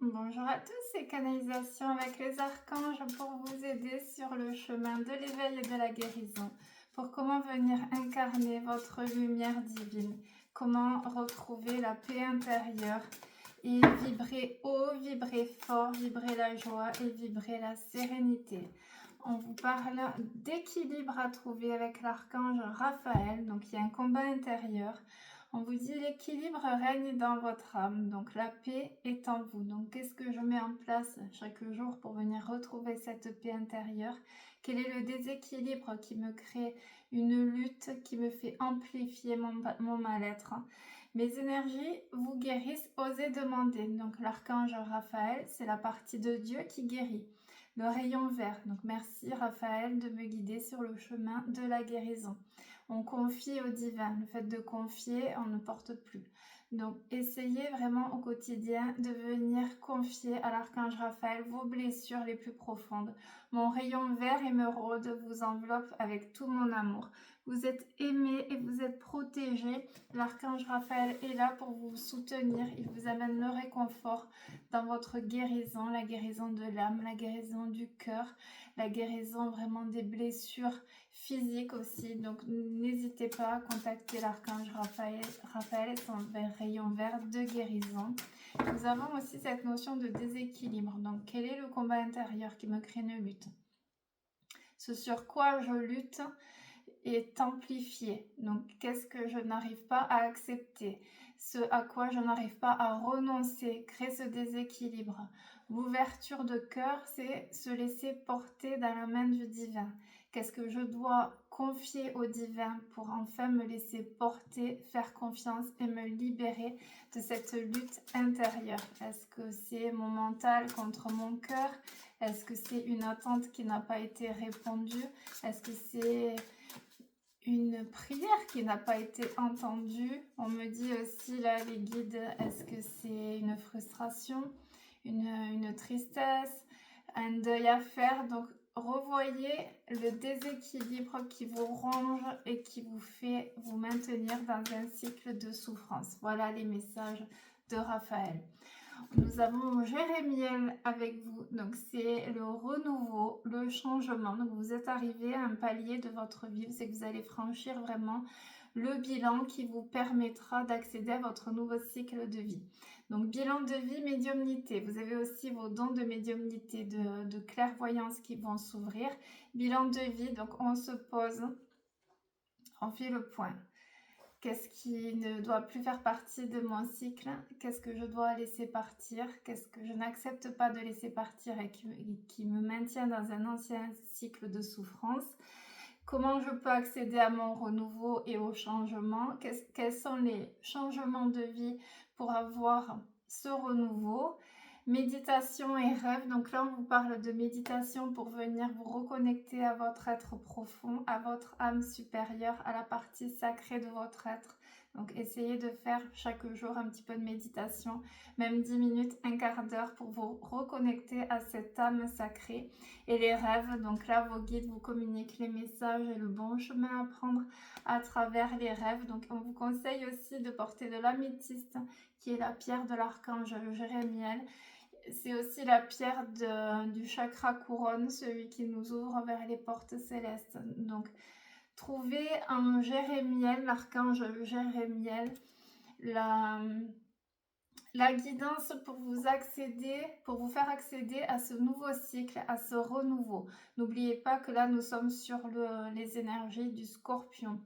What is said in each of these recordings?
Bonjour à tous, c'est Canalisation avec les archanges pour vous aider sur le chemin de l'éveil et de la guérison. Pour comment venir incarner votre lumière divine, comment retrouver la paix intérieure et vibrer haut, vibrer fort, vibrer la joie et vibrer la sérénité. On vous parle d'équilibre à trouver avec l'archange Raphaël, donc il y a un combat intérieur. On vous dit l'équilibre règne dans votre âme, donc la paix est en vous. Donc qu'est-ce que je mets en place chaque jour pour venir retrouver cette paix intérieure? Quel est le déséquilibre qui me crée une lutte, qui me fait amplifier mon mal-être? Mes énergies vous guérissent, osez demander. Donc l'archange Raphaël, c'est la partie de Dieu qui guérit. Le rayon vert, donc merci Raphaël de me guider sur le chemin de la guérison. On confie au divin. Le fait de confier, on ne porte plus. Donc, essayez vraiment au quotidien de venir confier à l'archange Raphaël vos blessures les plus profondes. Mon rayon vert émeraude vous enveloppe avec tout mon amour. Vous êtes aimé et vous êtes protégé. L'archange Raphaël est là pour vous soutenir. Il vous amène le réconfort dans votre guérison, la guérison de l'âme, la guérison du cœur, la guérison vraiment des blessures physiques aussi. Donc n'hésitez pas à contacter l'archange Raphaël et son rayon vert de guérison. Nous avons aussi cette notion de déséquilibre. Donc quel est le combat intérieur qui me crée une lutte? Ce sur quoi je lutte est amplifié. Donc qu'est-ce que je n'arrive pas à accepter? Ce à quoi je n'arrive pas à renoncer crée ce déséquilibre. L'ouverture de cœur, c'est se laisser porter dans la main du divin. Qu'est-ce que je dois confier au divin pour enfin me laisser porter, faire confiance et me libérer de cette lutte intérieure? Est-ce que c'est mon mental contre mon cœur? Est-ce que c'est une attente qui n'a pas été répondue? Est-ce que c'est une prière qui n'a pas été entendue? On me dit aussi là, les guides, est-ce que c'est une frustration, une tristesse, un deuil à faire? Donc revoyez le déséquilibre qui vous ronge et qui vous fait vous maintenir dans un cycle de souffrance. Voilà les messages de Raphaël. Nous avons Jérémiel avec vous, donc c'est le renouveau, le changement. Donc vous êtes arrivé à un palier de votre vie, c'est que vous allez franchir vraiment le bilan qui vous permettra d'accéder à votre nouveau cycle de vie. Donc bilan de vie, médiumnité. Vous avez aussi vos dons de médiumnité, de clairvoyance qui vont s'ouvrir. Bilan de vie, donc on se pose, on fait le point. Qu'est-ce qui ne doit plus faire partie de mon cycle? Qu'est-ce que je dois laisser partir? Qu'est-ce que je n'accepte pas de laisser partir et qui me maintient dans un ancien cycle de souffrance? Comment je peux accéder à mon renouveau et au changement? Quels sont les changements de vie pour avoir ce renouveau? Méditation et rêve. Donc là, on vous parle de méditation pour venir vous reconnecter à votre être profond, à votre âme supérieure, à la partie sacrée de votre être. Donc essayez de faire chaque jour un petit peu de méditation, même 10 minutes, un quart d'heure pour vous reconnecter à cette âme sacrée. Et les rêves, donc là vos guides vous communiquent les messages et le bon chemin à prendre à travers les rêves. Donc on vous conseille aussi de porter de l'améthyste qui est la pierre de l'archange Jérémiel. C'est aussi la pierre du chakra couronne, celui qui nous ouvre vers les portes célestes. Donc trouvez en Jérémiel, l'archange Jérémiel, la guidance pour vous faire accéder à ce nouveau cycle, à ce renouveau. N'oubliez pas que là, nous sommes sur les énergies du Scorpion,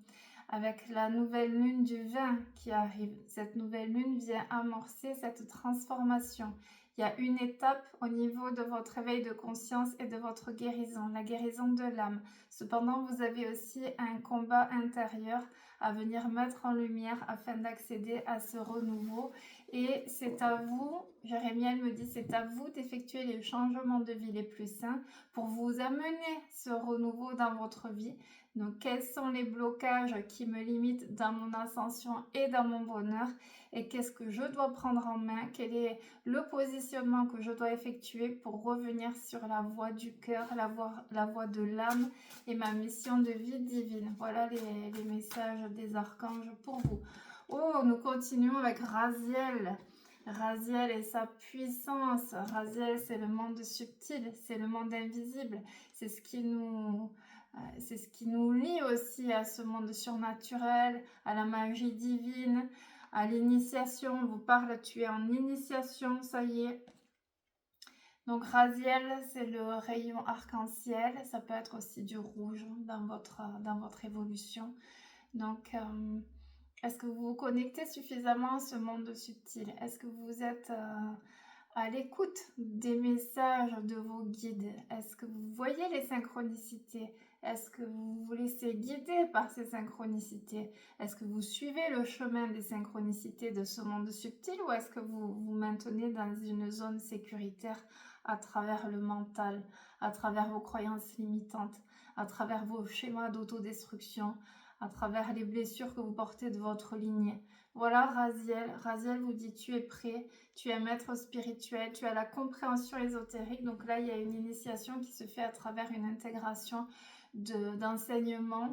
avec la nouvelle lune du 20 qui arrive. Cette nouvelle lune vient amorcer cette transformation. Il y a une étape au niveau de votre éveil de conscience et de votre guérison, la guérison de l'âme. Cependant, vous avez aussi un combat intérieur à venir mettre en lumière afin d'accéder à ce renouveau. Et c'est à vous, Jérémiel me dit, c'est à vous d'effectuer les changements de vie les plus sains pour vous amener ce renouveau dans votre vie. Donc, quels sont les blocages qui me limitent dans mon ascension et dans mon bonheur? Et qu'est-ce que je dois prendre en main? Quel est le positionnement que je dois effectuer pour revenir sur la voie du cœur, la voie de l'âme et ma mission de vie divine? Voilà les messages des archanges pour vous. Oh, nous continuons avec Raziel. Raziel et sa puissance. Raziel, c'est le monde subtil, c'est le monde invisible. C'est ce qui nous lie aussi à ce monde surnaturel, à la magie divine, à l'initiation. On vous parle, tu es en initiation, ça y est. Donc Raziel, c'est le rayon arc-en-ciel. Ça peut être aussi du rouge dans votre évolution. Donc, est-ce que vous vous connectez suffisamment à ce monde subtil? Est-ce que vous êtes à l'écoute des messages de vos guides? Est-ce que vous voyez les synchronicités? Est-ce que vous vous laissez guider par ces synchronicités? Est-ce que vous suivez le chemin des synchronicités de ce monde subtil ou est-ce que vous vous maintenez dans une zone sécuritaire à travers le mental, à travers vos croyances limitantes, à travers vos schémas d'autodestruction, à travers les blessures que vous portez de votre lignée? Voilà Raziel. Raziel vous dit tu es prêt, tu es un maître spirituel, tu as la compréhension ésotérique. Donc là, il y a une initiation qui se fait à travers une intégration d'enseignement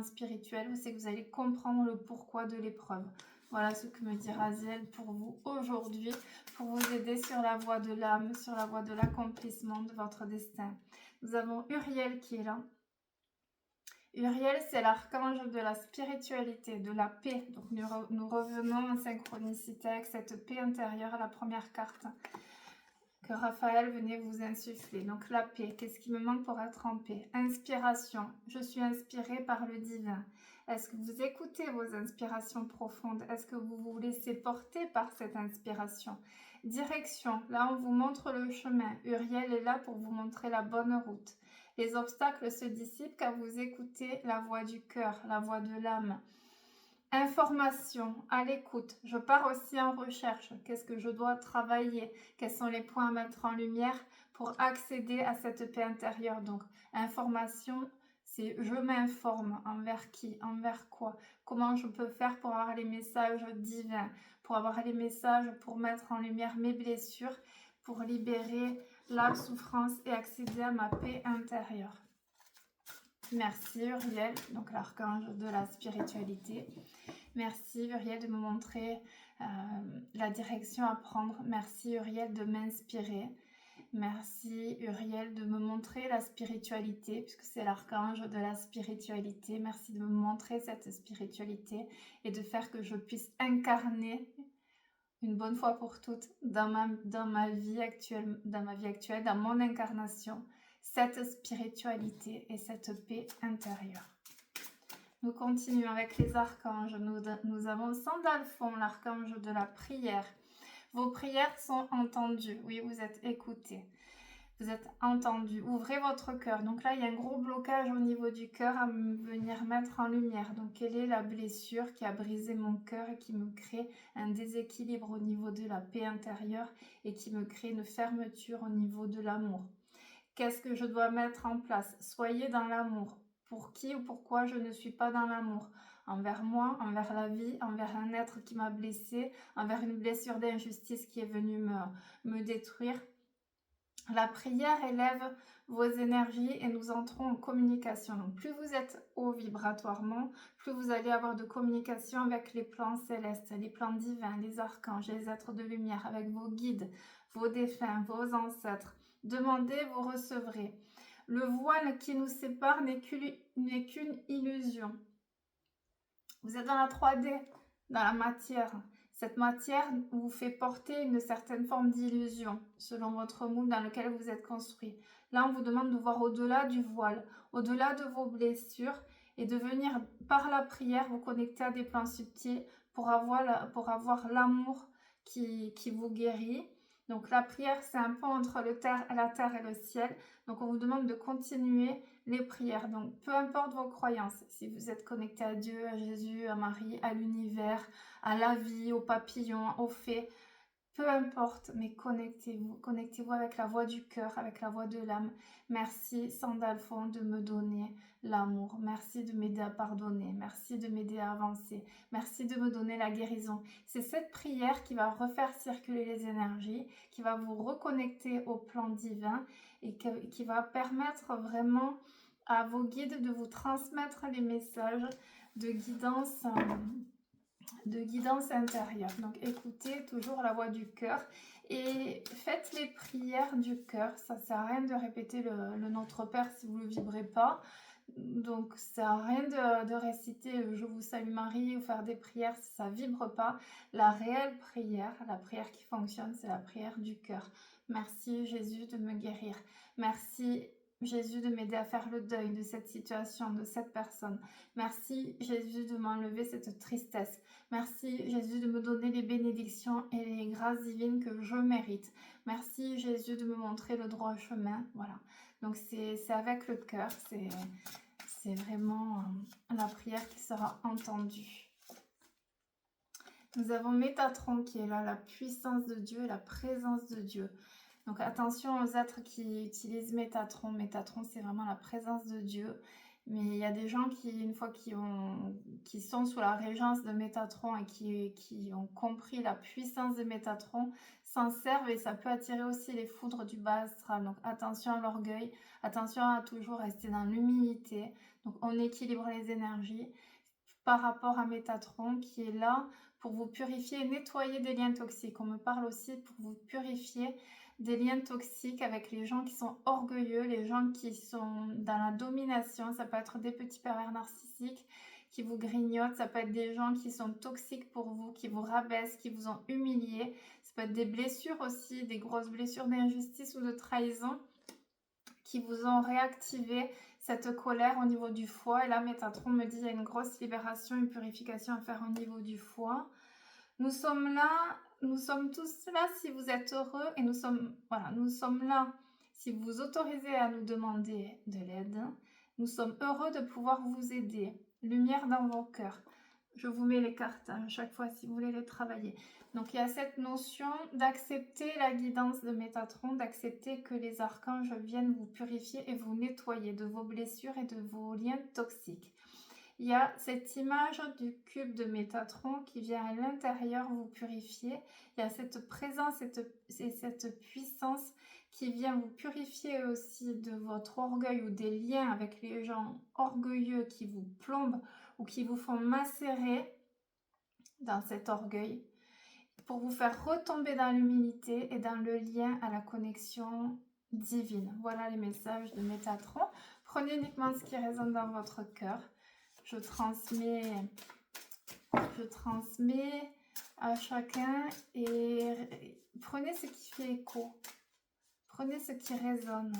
spirituel. Vous savez que vous allez comprendre le pourquoi de l'épreuve. Voilà ce que me dit Raziel pour vous aujourd'hui, pour vous aider sur la voie de l'âme, sur la voie de l'accomplissement de votre destin. Nous avons Uriel qui est là. Uriel, c'est l'archange de la spiritualité, de la paix. Donc nous revenons en synchronicité avec cette paix intérieure, la première carte que Raphaël venait vous insuffler. Donc la paix, qu'est-ce qui me manque pour être en paix? Inspiration, je suis inspirée par le divin. Est-ce que vous écoutez vos inspirations profondes? Est-ce que vous vous laissez porter par cette inspiration? Direction, là on vous montre le chemin. Uriel est là pour vous montrer la bonne route. Les obstacles se dissipent quand vous écoutez la voix du cœur, la voix de l'âme. Information, à l'écoute. Je pars aussi en recherche. Qu'est-ce que je dois travailler? Quels sont les points à mettre en lumière pour accéder à cette paix intérieure? Donc, information, c'est je m'informe. Envers qui? Envers quoi? Comment je peux faire pour avoir les messages divins? Pour avoir les messages pour mettre en lumière mes blessures, pour libérer la souffrance et accéder à ma paix intérieure. Merci Uriel, donc l'archange de la spiritualité. Merci Uriel de me montrer la direction à prendre. Merci Uriel de m'inspirer. Merci Uriel de me montrer la spiritualité, puisque c'est l'archange de la spiritualité. Merci de me montrer cette spiritualité et de faire que je puisse incarner une bonne fois pour toutes dans ma vie actuelle, dans mon incarnation, cette spiritualité et cette paix intérieure. Nous continuons avec les archanges. Nous avons Sandalphon, l'archange de la prière. Vos prières sont entendues. Oui, vous êtes écoutés. Vous êtes entendus. Ouvrez votre cœur. Donc là, il y a un gros blocage au niveau du cœur à venir mettre en lumière. Donc, quelle est la blessure qui a brisé mon cœur et qui me crée un déséquilibre au niveau de la paix intérieure et qui me crée une fermeture au niveau de l'amour? Qu'est-ce que je dois mettre en place? Soyez dans l'amour. Pour qui ou pourquoi je ne suis pas dans l'amour? Envers moi, envers la vie, envers un être qui m'a blessé, envers une blessure d'injustice qui est venue me détruire. La prière élève vos énergies et nous entrons en communication. Donc, plus vous êtes haut vibratoirement, plus vous allez avoir de communication avec les plans célestes, les plans divins, les archanges, les êtres de lumière, avec vos guides, vos défunts, vos ancêtres. Demandez, vous recevrez. Le voile qui nous sépare n'est qu'une illusion. Vous êtes dans la 3D, dans la matière. Cette matière vous fait porter une certaine forme d'illusion, selon votre moule dans lequel vous êtes construit. Là, on vous demande de voir au-delà du voile, au-delà de vos blessures, et de venir, par la prière, vous connecter à des plans subtils pour avoir l'amour qui vous guérit. Donc la prière, c'est un pont entre la terre et le ciel. Donc on vous demande de continuer les prières. Donc peu importe vos croyances, si vous êtes connecté à Dieu, à Jésus, à Marie, à l'univers, à la vie, aux papillons, aux fées, peu importe, mais connectez-vous avec la voix du cœur, avec la voix de l'âme. Merci Sandalphon de me donner l'amour, merci de m'aider à pardonner, merci de m'aider à avancer, merci de me donner la guérison. C'est cette prière qui va refaire circuler les énergies, qui va vous reconnecter au plan divin et qui va permettre vraiment à vos guides de vous transmettre les messages de guidance de guidance intérieure. Donc écoutez toujours la voix du cœur et faites les prières du cœur. Ça sert à rien de répéter le Notre Père si vous ne le vibrez pas. Donc ça sert à rien de réciter Je vous salue Marie ou faire des prières si ça vibre pas. La réelle prière, la prière qui fonctionne, c'est la prière du cœur. Merci Jésus de me guérir. Merci Jésus de m'aider à faire le deuil de cette situation, de cette personne. Merci Jésus de m'enlever cette tristesse. Merci Jésus de me donner les bénédictions et les grâces divines que je mérite. Merci Jésus de me montrer le droit chemin. Voilà. Donc c'est avec le cœur, c'est vraiment la prière qui sera entendue. Nous avons Métatron qui est là, la puissance de Dieu, la présence de Dieu. Donc attention aux êtres qui utilisent Métatron. Métatron, c'est vraiment la présence de Dieu. Mais il y a des gens qui, une fois qui sont sous la régence de Métatron et qui ont compris la puissance de Métatron, s'en servent et ça peut attirer aussi les foudres du bas astral. Donc attention à l'orgueil, attention à toujours rester dans l'humilité. Donc on équilibre les énergies par rapport à Métatron qui est là pour vous purifier et nettoyer des liens toxiques. On me parle aussi pour vous purifier des liens toxiques avec les gens qui sont orgueilleux, les gens qui sont dans la domination. Ça peut être des petits pervers narcissiques qui vous grignotent, ça peut être des gens qui sont toxiques pour vous, qui vous rabaissent, qui vous ont humilié. Ça peut être des blessures aussi, des grosses blessures d'injustice ou de trahison qui vous ont réactivé cette colère au niveau du foie. Et là, Métatron me dit qu'il y a une grosse libération, une purification à faire au niveau du foie. Nous sommes là, nous sommes tous là si vous êtes heureux et nous sommes là si vous vous autorisez à nous demander de l'aide. Nous sommes heureux de pouvoir vous aider. Lumière dans vos cœurs. Je vous mets les cartes à chaque fois si vous voulez les travailler. Donc il y a cette notion d'accepter la guidance de Métatron, d'accepter que les archanges viennent vous purifier et vous nettoyer de vos blessures et de vos liens toxiques. Il y a cette image du cube de Métatron qui vient à l'intérieur vous purifier. Il y a cette présence et cette puissance qui vient vous purifier aussi de votre orgueil ou des liens avec les gens orgueilleux qui vous plombent ou qui vous font macérer dans cet orgueil pour vous faire retomber dans l'humilité et dans le lien à la connexion divine. Voilà les messages de Métatron. Prenez uniquement ce qui résonne dans votre cœur. Je transmets à chacun et prenez ce qui fait écho. Prenez ce qui résonne.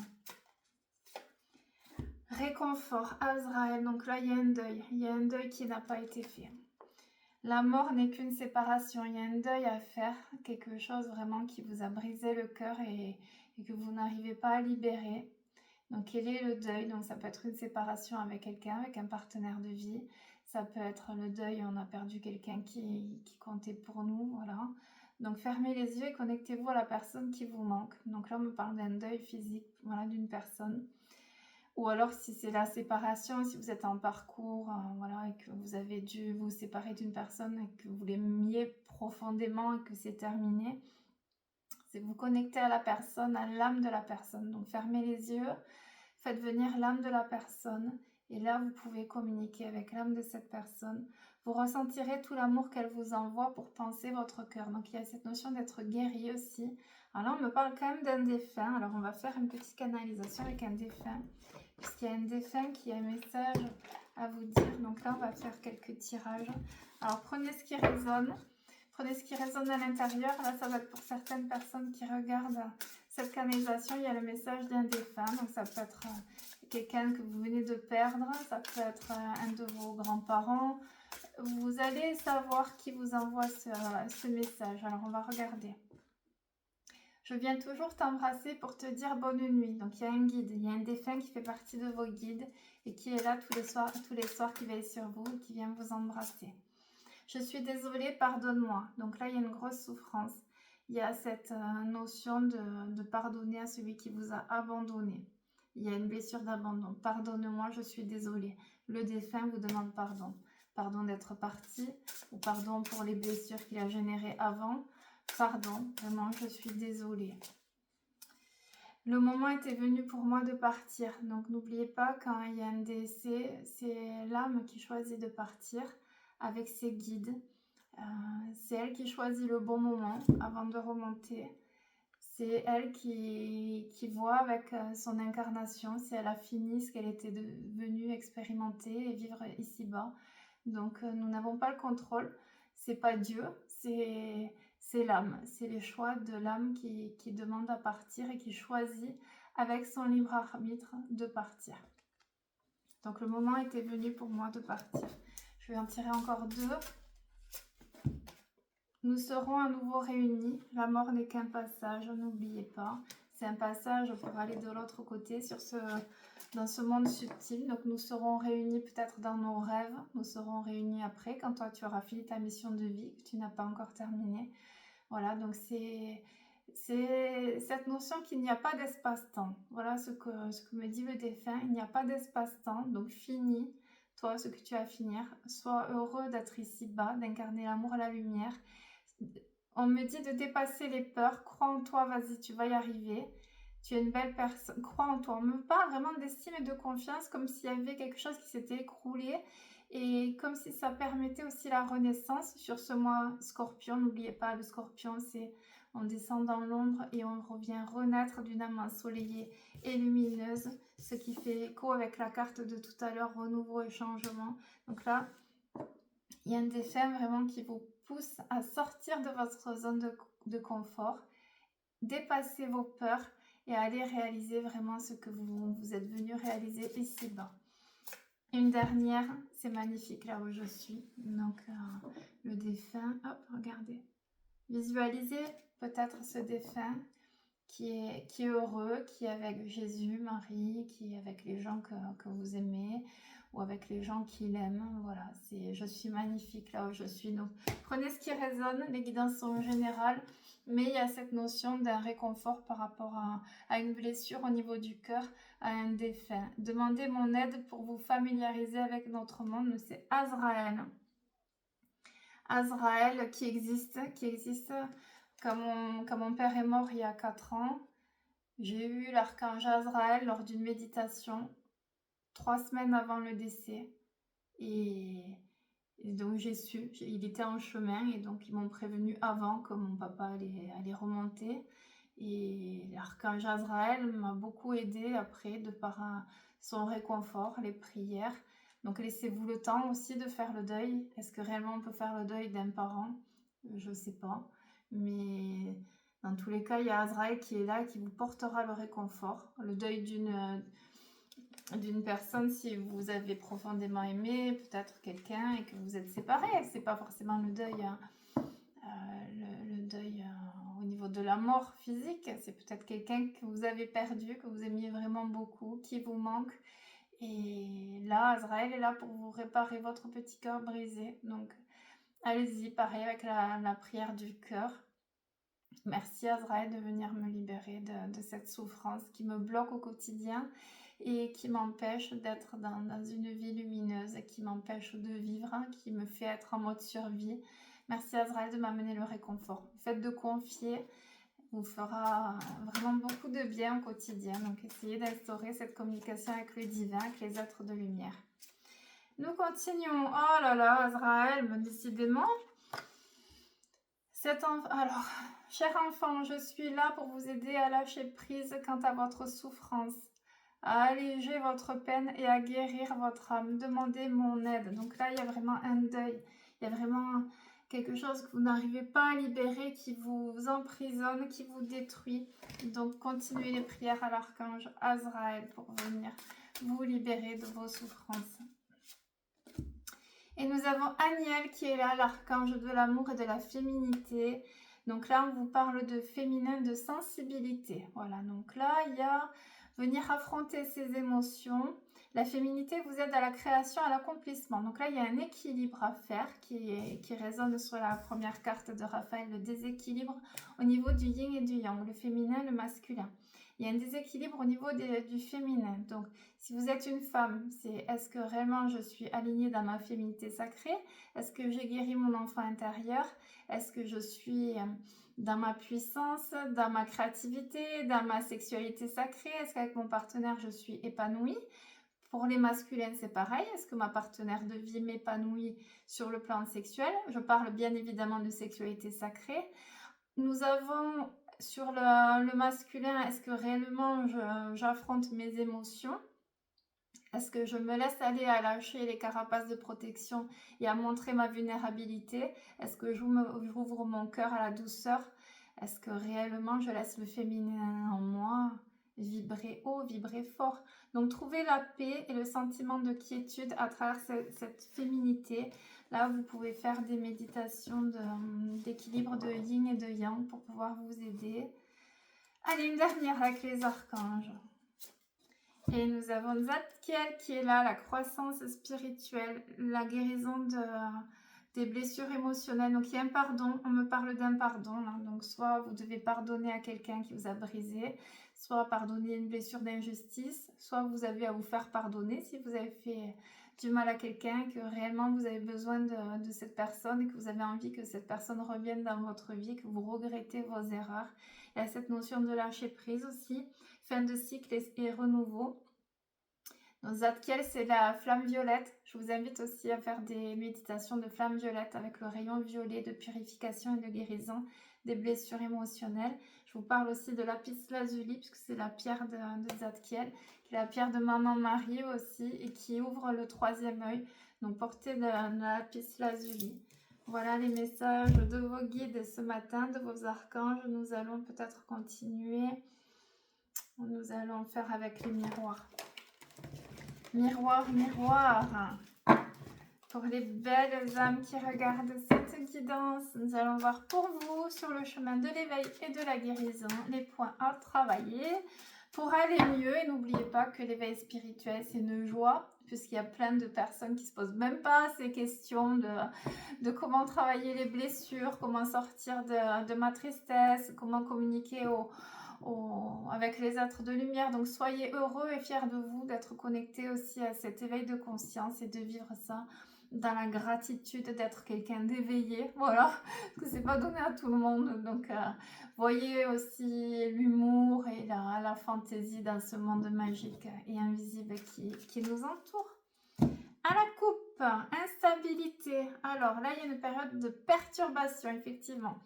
Réconfort, Azraël. Donc là, il y a un deuil. Il y a un deuil qui n'a pas été fait. La mort n'est qu'une séparation. Il y a un deuil à faire. Quelque chose vraiment qui vous a brisé le cœur et que vous n'arrivez pas à libérer. Donc, quel est le deuil? Donc, ça peut être une séparation avec quelqu'un, avec un partenaire de vie. Ça peut être le deuil, on a perdu quelqu'un qui comptait pour nous, voilà. Donc, fermez les yeux et connectez-vous à la personne qui vous manque. Donc là, on me parle d'un deuil physique, voilà, d'une personne. Ou alors, si c'est la séparation, si vous êtes en parcours, voilà, et que vous avez dû vous séparer d'une personne et que vous l'aimiez profondément et que c'est terminé, c'est vous connecter à la personne, à l'âme de la personne. Donc, fermez les yeux. Faites venir l'âme de la personne et là, vous pouvez communiquer avec l'âme de cette personne. Vous ressentirez tout l'amour qu'elle vous envoie pour penser votre cœur. Donc, il y a cette notion d'être guéri aussi. Alors là, on me parle quand même d'un défunt. Alors, on va faire une petite canalisation avec un défunt. Puisqu'il y a un défunt qui a un message à vous dire. Donc là, on va faire quelques tirages. Alors, prenez ce qui résonne. Prenez ce qui résonne à l'intérieur. Là, ça va être pour certaines personnes qui regardent cette canalisation. Il y a le message d'un défunt. Donc, ça peut être quelqu'un que vous venez de perdre. Ça peut être un de vos grands-parents. Vous allez savoir qui vous envoie ce message. Alors, on va regarder. Je viens toujours t'embrasser pour te dire bonne nuit. Donc, il y a un guide. Il y a un défunt qui fait partie de vos guides et qui est là tous les soirs qui veille sur vous et qui vient vous embrasser. Je suis désolée, pardonne-moi. Donc là, il y a une grosse souffrance. Il y a cette notion de pardonner à celui qui vous a abandonné. Il y a une blessure d'abandon. Pardonne-moi, je suis désolée. Le défunt vous demande pardon. Pardon d'être parti ou pardon pour les blessures qu'il a générées avant. Pardon, vraiment, je suis désolée. Le moment était venu pour moi de partir. Donc n'oubliez pas, quand il y a un décès, c'est l'âme qui choisit de partir avec ses guides. C'est elle qui choisit le bon moment avant de remonter. C'est elle qui voit avec son incarnation si elle a fini ce qu'elle était venue expérimenter et vivre ici-bas. Donc nous n'avons pas le contrôle. C'est pas Dieu, c'est l'âme. C'est les choix de l'âme qui demande à partir et qui choisit avec son libre arbitre de partir. Donc le moment était venu pour moi de partir. Je vais en tirer encore 2. Nous serons à nouveau réunis. La mort n'est qu'un passage, n'oubliez pas. C'est un passage pour aller de l'autre côté dans ce monde subtil. Donc nous serons réunis peut-être dans nos rêves. Nous serons réunis après, quand toi tu auras fini ta mission de vie, que tu n'as pas encore terminée. Voilà, donc c'est cette notion qu'il n'y a pas d'espace-temps. Voilà ce que me dit le défunt. Il n'y a pas d'espace-temps, donc finis, toi, ce que tu as à finir. Sois heureux d'être ici-bas, d'incarner l'amour et la lumière. On me dit de dépasser les peurs. Crois en toi, vas-y, tu vas y arriver. Tu es une belle personne. Crois en toi. On me parle vraiment d'estime et de confiance, comme s'il y avait quelque chose qui s'était écroulé. Et comme si ça permettait aussi la renaissance sur ce mois Scorpion. N'oubliez pas, le Scorpion, c'est on descend dans l'ombre et on revient renaître d'une âme ensoleillée et lumineuse. Ce qui fait écho avec la carte de tout à l'heure, renouveau et changement. Donc là, il y a un défunt vraiment qui vous pousse à sortir de votre zone de confort, dépasser vos peurs et aller réaliser vraiment ce que vous êtes venu réaliser ici-bas. Une dernière, c'est magnifique là où je suis. Donc le défunt, hop, regardez. Visualisez peut-être ce défunt qui est heureux, qui est avec Jésus, Marie, qui est avec les gens que vous aimez ou avec les gens qui l'aiment. Voilà, je suis magnifique là où je suis. Donc prenez ce qui résonne, les guidances sont générales, mais il y a cette notion d'un réconfort par rapport à une blessure au niveau du cœur, à un défunt. Demandez mon aide pour vous familiariser avec notre monde, c'est Azraël. Azraël qui existe quand mon père est mort il y a 4 ans. J'ai eu l'archange Azraël lors d'une méditation 3 semaines avant le décès. Et donc j'ai su, il était en chemin et donc ils m'ont prévenu avant que mon papa allait remonter. Et l'archange Azraël m'a beaucoup aidé après de par son réconfort, les prières. Donc laissez-vous le temps aussi de faire le deuil. Est-ce que réellement on peut faire le deuil d'un parent? Je ne sais pas. Mais dans tous les cas, il y a Azraël qui est là, qui vous portera le réconfort. Le deuil d'une personne, si vous avez profondément aimé peut-être quelqu'un et que vous êtes séparés. C'est pas forcément le deuil, le deuil au niveau de la mort physique. C'est peut-être quelqu'un que vous avez perdu, que vous aimiez vraiment beaucoup, qui vous manque. Et là, Azraël est là pour vous réparer votre petit cœur brisé. Donc, allez-y, pareil avec la prière du cœur. Merci Azraël de venir me libérer de cette souffrance qui me bloque au quotidien et qui m'empêche d'être dans une vie lumineuse, qui m'empêche de vivre, qui me fait être en mode survie. Merci Azraël de m'amener le réconfort. Le fait de confier vous fera vraiment beaucoup de bien au quotidien. Donc essayez d'instaurer cette communication avec le divin, avec les êtres de lumière. Nous continuons. Oh là là, Azraël, décidément. Alors, cher enfant, je suis là pour vous aider à lâcher prise quant à votre souffrance, à alléger votre peine et à guérir votre âme. Demandez mon aide. Donc là, il y a vraiment un deuil. Il y a vraiment quelque chose que vous n'arrivez pas à libérer, qui vous emprisonne, qui vous détruit. Donc, continuez les prières à l'archange Azraël pour venir vous libérer de vos souffrances. Et nous avons Aniel qui est là, l'archange de l'amour et de la féminité. Donc là, on vous parle de féminin, de sensibilité. Voilà, donc là, il y a venir affronter ses émotions. La féminité vous aide à la création, à l'accomplissement. Donc là, il y a un équilibre à faire qui résonne sur la première carte de Raphaël, le déséquilibre au niveau du yin et du yang, le féminin, le masculin. Il y a un déséquilibre au niveau du féminin. Donc, si vous êtes une femme, c'est est-ce que réellement je suis alignée dans ma féminité sacrée? Est-ce que j'ai guéri mon enfant intérieur? Est-ce que je suis dans ma puissance, dans ma créativité, dans ma sexualité sacrée? Est-ce qu'avec mon partenaire, je suis épanouie? Pour les masculins, c'est pareil. Est-ce que ma partenaire de vie m'épanouit sur le plan sexuel? Je parle bien évidemment de sexualité sacrée. Nous avons sur le masculin, est-ce que réellement j'affronte mes émotions? Est-ce que je me laisse aller à lâcher les carapaces de protection et à montrer ma vulnérabilité? Est-ce que j'ouvre mon cœur à la douceur? Est-ce que réellement je laisse le féminin en moi vibrer haut, vibrer fort? Donc trouver la paix et le sentiment de quiétude à travers cette féminité. Là, vous pouvez faire des méditations d'équilibre de yin et de yang pour pouvoir vous aider. Allez, une dernière avec les archanges. Et nous avons Zadkiel qui est là, la croissance spirituelle, la guérison des blessures émotionnelles. Donc il y a un pardon, on me parle d'un pardon. Hein. Donc soit vous devez pardonner à quelqu'un qui vous a brisé, soit pardonner une blessure d'injustice, soit vous avez à vous faire pardonner si vous avez fait du mal à quelqu'un, que réellement vous avez besoin de cette personne et que vous avez envie que cette personne revienne dans votre vie, que vous regrettez vos erreurs. Il y a cette notion de lâcher prise aussi, fin de cycle et renouveau. Donc Zadkiel, c'est la flamme violette. Je vous invite aussi à faire des méditations de flamme violette avec le rayon violet de purification et de guérison des blessures émotionnelles. Je vous parle aussi de lapis lazuli, puisque c'est la pierre de Zadkiel, qui est la pierre de Maman Marie aussi, et qui ouvre le troisième œil. Donc portez de lapis lazuli. Voilà les messages de vos guides ce matin, de vos archanges. Nous allons peut-être continuer. Nous allons faire avec les miroirs. Miroir, miroir. Pour les belles âmes qui regardent cette guidance, nous allons voir pour vous sur le chemin de l'éveil et de la guérison les points à travailler pour aller mieux. Et n'oubliez pas que l'éveil spirituel, c'est une joie, puisqu'il y a plein de personnes qui se posent même pas ces questions de comment travailler les blessures, comment sortir de ma tristesse, comment communiquer avec les êtres de lumière. Donc soyez heureux et fiers de vous d'être connectés aussi à cet éveil de conscience et de vivre ça dans la gratitude d'être quelqu'un d'éveillé, voilà, parce que c'est pas donné à tout le monde. Donc voyez aussi l'humour et la fantaisie dans ce monde magique et invisible qui nous entoure. À la coupe, instabilité. Alors là, il y a une période de perturbation, effectivement.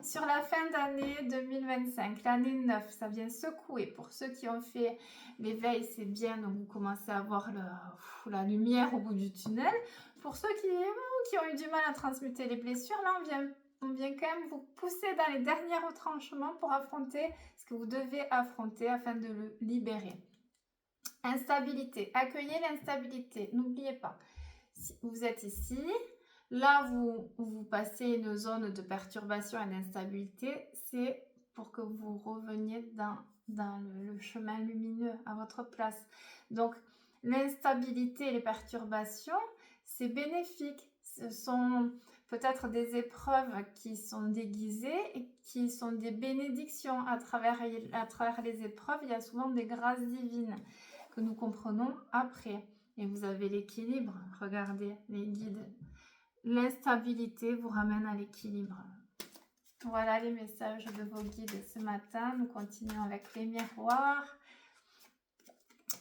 Sur la fin d'année 2025, l'année 9, ça vient secouer. Pour ceux qui ont fait l'éveil, c'est bien, donc vous commencez à voir la lumière au bout du tunnel. Pour ceux qui ont eu du mal à transmuter les blessures, là, on vient quand même vous pousser dans les derniers retranchements pour affronter ce que vous devez affronter afin de le libérer. Instabilité, accueillez l'instabilité, n'oubliez pas, si vous êtes ici, là vous passez une zone de perturbation et d'instabilité, c'est pour que vous reveniez dans le chemin lumineux à votre place. Donc l'instabilité et les perturbations, c'est bénéfique, ce sont peut-être des épreuves qui sont déguisées et qui sont des bénédictions à travers les épreuves, il y a souvent des grâces divines que nous comprenons après. Et vous avez l'équilibre, regardez les guides. L'instabilité vous ramène à l'équilibre. Voilà les messages de vos guides ce matin. Nous continuons avec les miroirs.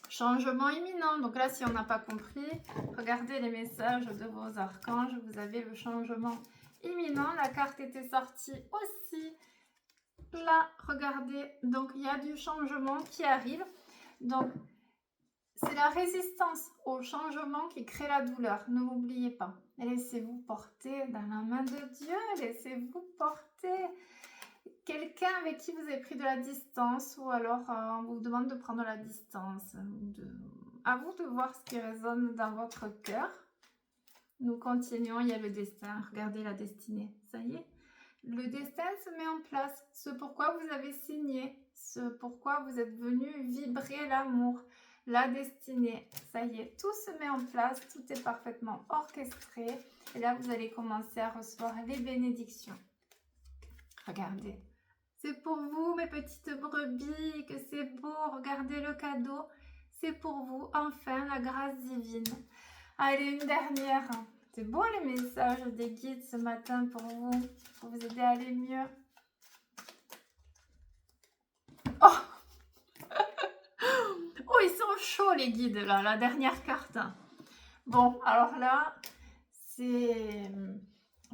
Changement imminent. Donc là, si on n'a pas compris, regardez les messages de vos archanges. Vous avez le changement imminent. La carte était sortie aussi. Là, regardez. Donc, il y a du changement qui arrive. Donc, c'est la résistance au changement qui crée la douleur. Ne l'oubliez pas. Laissez-vous porter dans la main de Dieu. Laissez-vous porter. Quelqu'un avec qui vous avez pris de la distance ou alors on vous demande de prendre la distance. À vous de voir ce qui résonne dans votre cœur. Nous continuons. Il y a le destin. Regardez la destinée. Ça y est. Le destin se met en place. Ce pourquoi vous avez signé. Ce pourquoi vous êtes venu vibrer l'amour. La destinée, ça y est, tout se met en place, tout est parfaitement orchestré. Et là, vous allez commencer à recevoir les bénédictions. Regardez, c'est pour vous, mes petites brebis, que c'est beau. Regardez le cadeau, c'est pour vous, enfin, la grâce divine. Allez, une dernière. C'est beau les messages des guides ce matin pour vous aider à aller mieux. Oh, oh, ils sont chaud les guides là, la dernière carte. Bon, alors là, c'est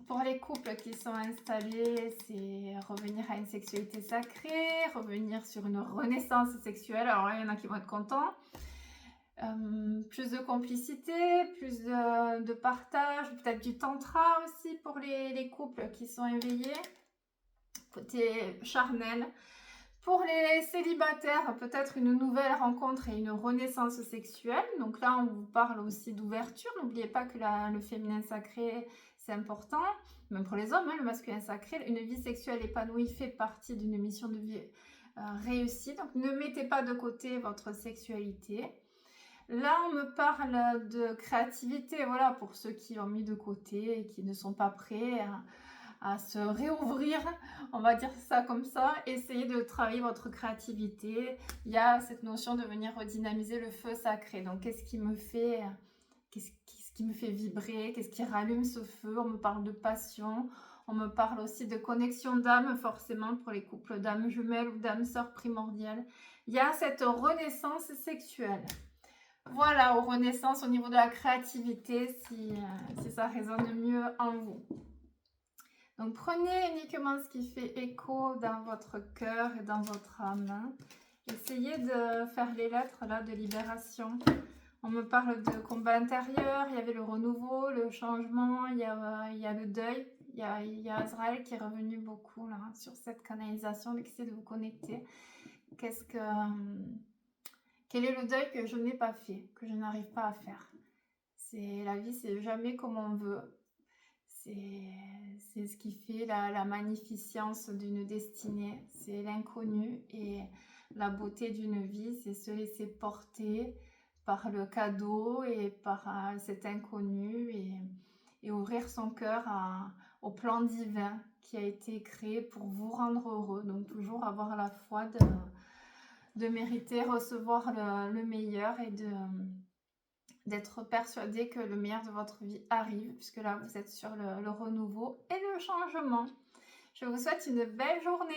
pour les couples qui sont installés, c'est revenir à une sexualité sacrée, revenir sur une renaissance sexuelle. Alors là, il y en a qui vont être contents. Plus de complicité, plus de partage, peut-être du tantra aussi pour les couples qui sont éveillés, côté charnel. Pour les célibataires, peut-être une nouvelle rencontre et une renaissance sexuelle. Donc là, on vous parle aussi d'ouverture. N'oubliez pas que le féminin sacré, c'est important. Même pour les hommes, hein, le masculin sacré, une vie sexuelle épanouie fait partie d'une mission de vie réussie. Donc ne mettez pas de côté votre sexualité. Là, on me parle de créativité, voilà, pour ceux qui ont mis de côté et qui ne sont pas prêts à se réouvrir, on va dire ça comme ça. Essayez de travailler votre créativité. Il y a cette notion de venir redynamiser le feu sacré. Donc, qu'est-ce qui me fait vibrer? Qu'est-ce qui rallume ce feu? On me parle de passion. On me parle aussi de connexion d'âme, forcément, pour les couples d'âmes jumelles ou d'âmes sœurs primordiales. Il y a cette renaissance sexuelle. Voilà, aux renaissances au niveau de la créativité, si ça résonne mieux en vous. Donc, prenez uniquement ce qui fait écho dans votre cœur et dans votre âme. Essayez de faire les lettres là de libération. On me parle de combat intérieur, il y avait le renouveau, le changement, il y a le deuil. Il y a Azraël qui est revenu beaucoup là, sur cette canalisation, essayez de vous connecter. Quel est le deuil que je n'ai pas fait, que je n'arrive pas à faire? La vie, c'est jamais comme on veut. C'est ce qui fait la magnificence d'une destinée, c'est l'inconnu, et la beauté d'une vie, c'est se laisser porter par le cadeau et par cet inconnu, et ouvrir son cœur au plan divin qui a été créé pour vous rendre heureux. Donc toujours avoir la foi de mériter, recevoir le meilleur, et d'être persuadé que le meilleur de votre vie arrive, puisque là, vous êtes sur le renouveau et le changement. Je vous souhaite une belle journée.